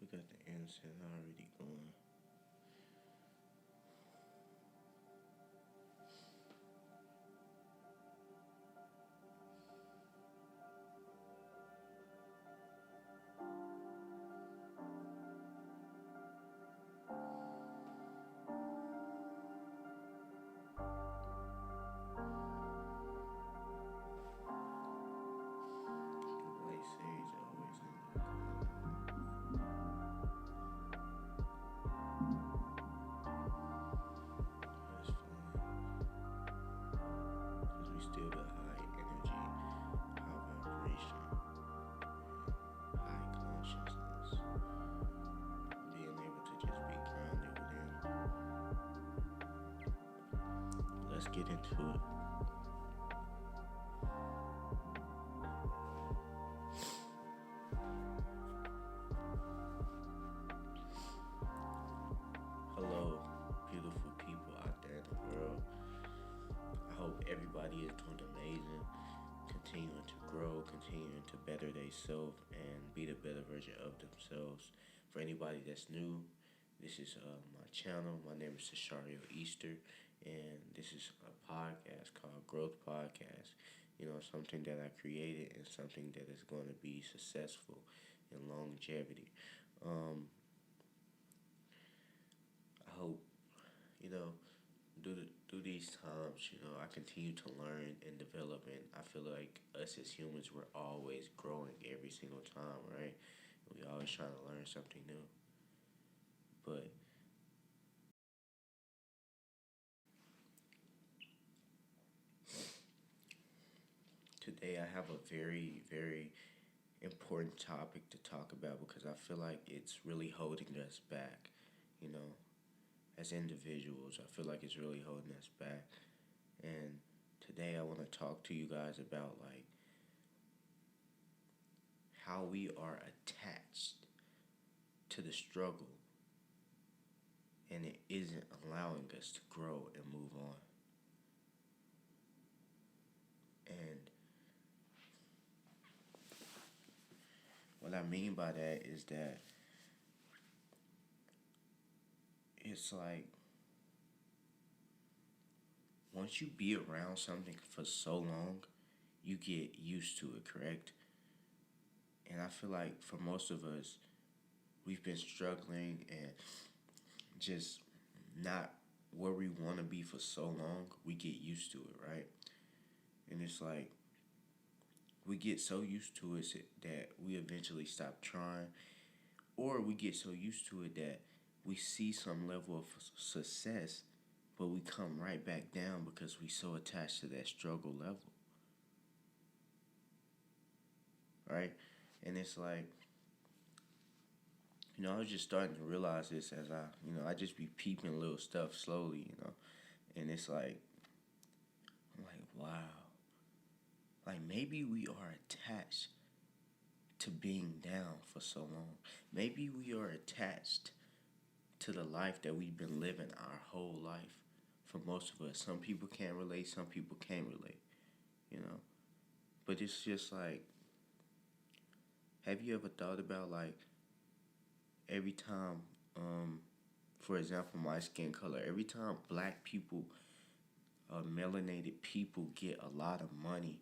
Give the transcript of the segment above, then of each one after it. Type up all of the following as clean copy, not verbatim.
We got the incense already going. The white sage always in there. That's fine. Because we still got high energy, high vibration, high consciousness. Being able to just be grounded within. Let's get into it. Hello, beautiful people out there in the world. I hope everybody is doing amazing, continuing to grow, continuing to better themselves and be the better version of themselves. For anybody that's new, this is my channel. My name is Tacharaio Easter, and this is a podcast called Growth Podcast. You know, something that I created and something that is going to be successful in longevity. Um, I hope, you know, through these times, I continue to learn and develop, and I feel like us as humans, we're always growing every single time, right? We always trying to learn something new. But today, I have a very, very important topic to talk about because I feel like it's really holding us back. You know, as individuals, I feel like it's really holding us back. And today, I want to talk to you guys about like how we are attached to the struggle and it isn't allowing us to grow and move on. And what I mean by that is that it's like once you be around something for so long, you get used to it, correct? And I feel like for most of us, we've been struggling and just not where we want to be for so long, we get used to it, right? And it's like we get so used to it that we eventually stop trying, or we get so used to it that we see some level of success, but we come right back down because we so attached to that struggle level, right? And it's like, I was just starting to realize this as I just be peeping little stuff slowly, and it's like, I'm like, wow, like maybe we are attached to being down for so long. Maybe we are attached to the life that we've been living our whole life. For most of us, some people can't relate, some people can't relate, you know. But it's just like, have you ever thought about like every time, um, for example, my skin color, every time black people, melanated people get a lot of money,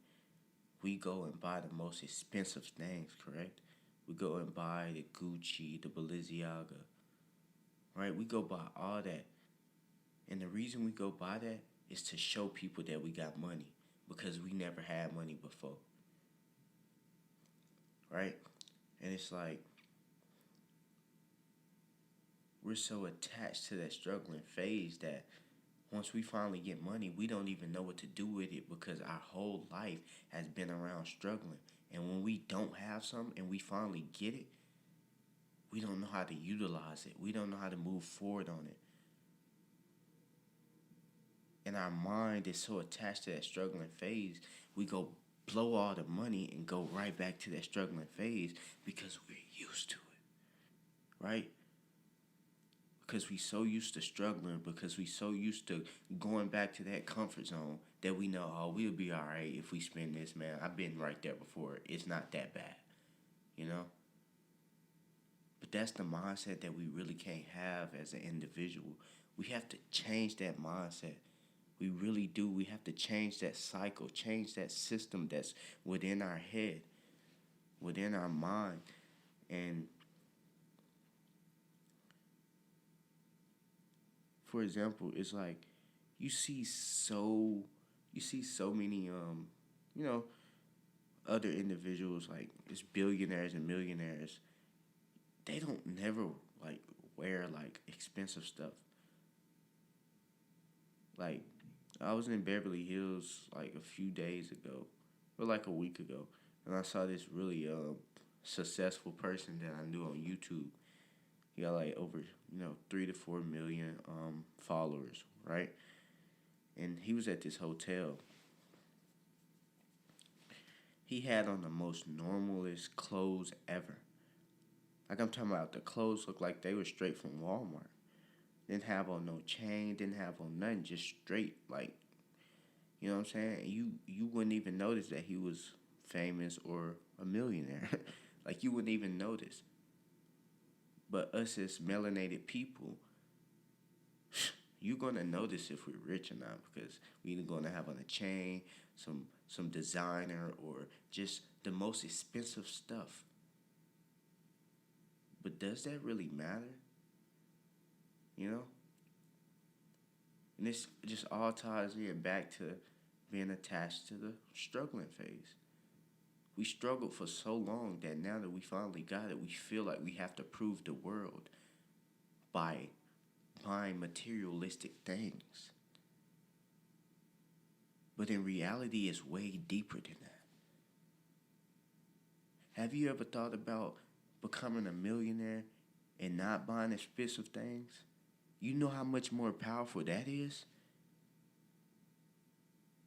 we go and buy the most expensive things, correct? We go and buy the Gucci, the Balenciaga, right? We go buy all that. And the reason we go buy that is to show people that we got money because we never had money before, right? And it's like we're so attached to that struggling phase that once we finally get money, we don't even know what to do with it because our whole life has been around struggling. And when we don't have something and we finally get it, we don't know how to utilize it. We don't know how to move forward on it. And our mind is so attached to that struggling phase, we go blow all the money and go right back to that struggling phase because we're used to it, right? Because we so used to struggling, because we so used to going back to that comfort zone that we know, oh, we'll be all right if we spend this, man. I've been right there before. It's not that bad, you know? But that's the mindset that we really can't have as an individual. We have to change that mindset. We really do. We have to change that cycle, change that system that's within our head, within our mind. And for example, it's like you see so you see so many you know, other individuals like it's billionaires and millionaires. They don't never like wear like expensive stuff. Like I was in Beverly Hills like a few days ago, or like a week ago, and I saw this really successful person that I knew on YouTube. He got like over 3 to 4 million followers, right? And he was at this hotel. He had on the most normalest clothes ever. Like I'm talking about, the clothes looked like they were straight from Walmart. Didn't have on no chain, didn't have on nothing, just straight like, you know what I'm saying? You wouldn't even notice that he was famous or a millionaire. Like you wouldn't even notice. But us as melanated people, you're gonna notice if we're rich or not because we either gonna have on a chain, some designer, or just the most expensive stuff. But does that really matter? You know? And this just all ties in back to being attached to the struggling phase. We struggled for so long that now that we finally got it, we feel like we have to prove the world by buying materialistic things. But in reality, it's way deeper than that. Have you ever thought about becoming a millionaire and not buying expensive things? You know how much more powerful that is?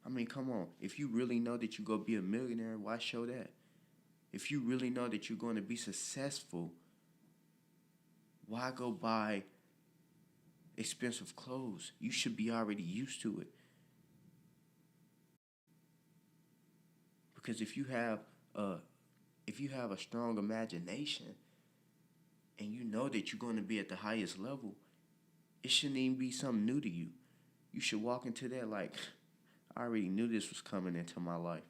I mean, come on. If you really know that you're going to be a millionaire, why show that? If you really know that you're going to be successful, why go buy expensive clothes? You should be already used to it. Because if you have a strong imagination and you know that you're going to be at the highest level, it shouldn't even be something new to you. You should walk into that like, I already knew this was coming into my life.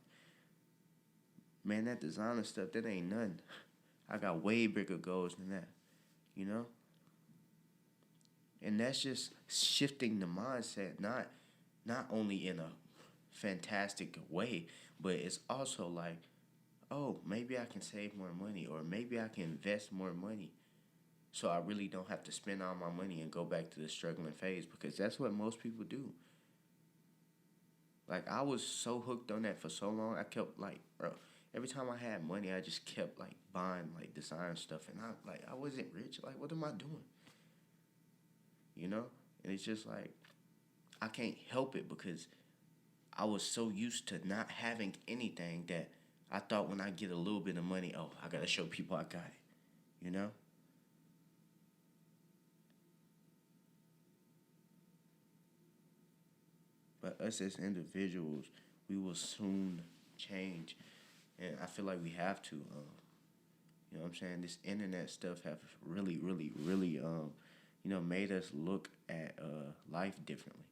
Man, that designer stuff, that ain't nothing. I got way bigger goals than that, you know? And that's just shifting the mindset, not only in a fantastic way, but it's also like, oh, maybe I can save more money, or maybe I can invest more money. So I really don't have to spend all my money and go back to the struggling phase, because that's what most people do. Like I was so hooked on that for so long, I kept like, bro, every time I had money, I just kept like buying like design stuff, and I wasn't rich. Like, what am I doing? You know? And it's just like I can't help it because I was so used to not having anything that I thought when I get a little bit of money, oh, I gotta show people I got it. You know? But us as individuals, we will soon change, and I feel like we have to. You know what I'm saying? This internet stuff have really, really, really, made us look at life differently.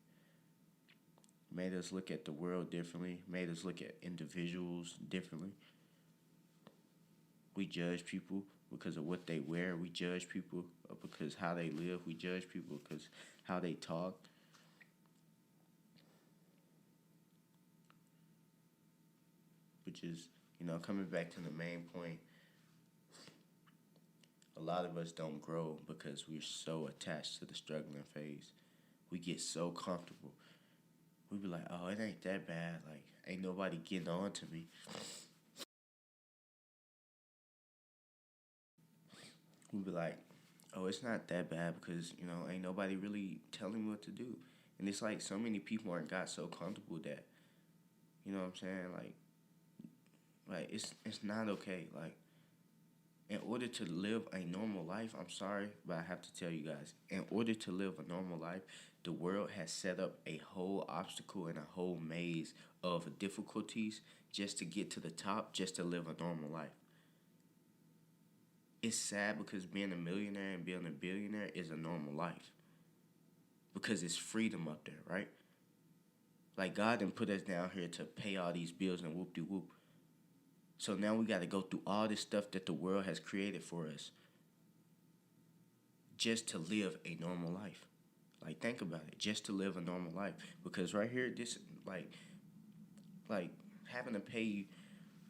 Made us look at the world differently. Made us look at individuals differently. We judge people because of what they wear. We judge people because how they live. We judge people because how they talk. Which is, coming back to the main point, a lot of us don't grow because we're so attached to the struggling phase. We get so comfortable. We be like, oh, it ain't that bad. Like, ain't nobody getting on to me. We be like, oh, it's not that bad because, ain't nobody really telling me what to do. And it's like so many people aren't got so comfortable that, you know what I'm saying? Like it's not okay. Like, in order to live a normal life, I'm sorry, but I have to tell you guys, in order to live a normal life, the world has set up a whole obstacle and a whole maze of difficulties just to get to the top, just to live a normal life. it's sad because being a millionaire and being a billionaire is a normal life. Because it's freedom up there, right? Like God didn't put us down here to pay all these bills and whoop-de-whoop. So now we got to go through all this stuff that the world has created for us just to live a normal life. Like, think about it, just to live a normal life. Because right here, this, like having to pay,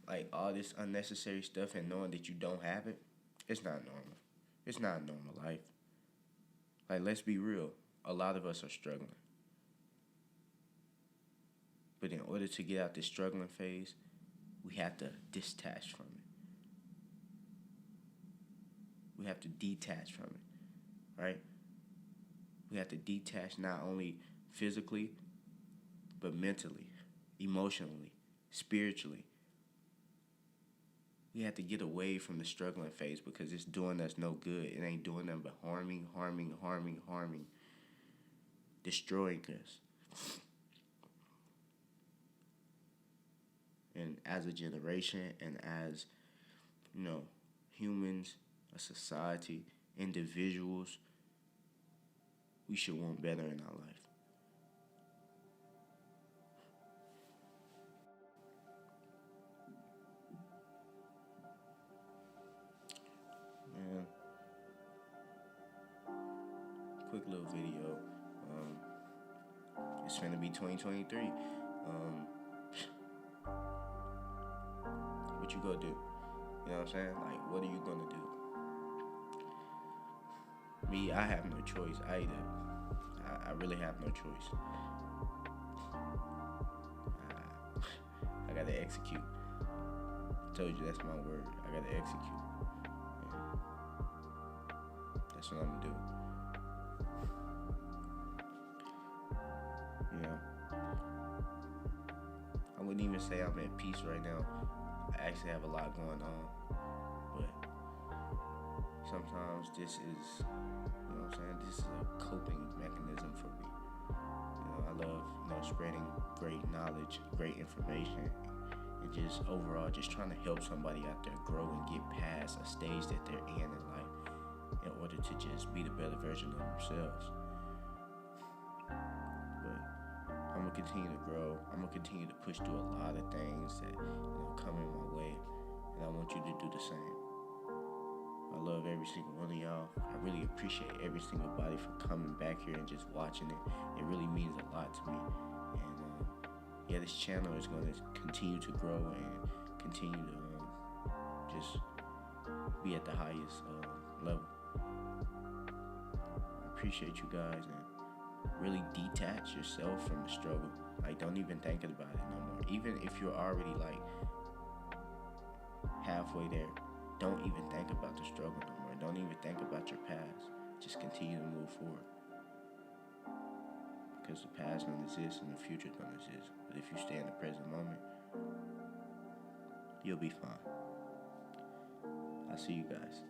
like, all this unnecessary stuff and knowing that you don't have it, it's not normal. It's not a normal life. Like, let's be real. A lot of us are struggling. But in order to get out this struggling phase, we have to detach from it. We have to detach from it, right? We have to detach not only physically, but mentally, emotionally, spiritually. We have to get away from the struggling phase because it's doing us no good. It ain't doing nothing but harming, destroying us. And as a generation and as, humans, a society, individuals, we should want better in our life. Man, quick little video. It's finna be 2023. What you gonna do? You know what I'm saying? Like, what are you gonna do? Me, I have no choice. I really have no choice. I gotta execute. I told you that's my word. I gotta execute. And that's what I'm gonna do. I wouldn't even say I'm at peace right now. I actually have a lot going on. But sometimes this is, this is a coping mechanism for me. I love, spreading great knowledge, great information, and just overall just trying to help somebody out there grow and get past a stage that they're in life in order to just be the better version of themselves. But I'm going to continue to grow. I'm going to continue to push through a lot of things that, come in my way, and I want you to do the same. I love every single one of y'all. I really appreciate every single body for coming back here and just watching it. It really means a lot to me. And this channel is going to continue to grow and continue to just be at the highest level. I appreciate you guys, and really detach yourself from the struggle. Like, don't even think about it no more. Even if you're already like halfway there, don't even think about the struggle no more. Don't even think about your past. Just continue to move forward. Because the past don't exist and the future don't exist. But if you stay in the present moment, you'll be fine. I'll see you guys.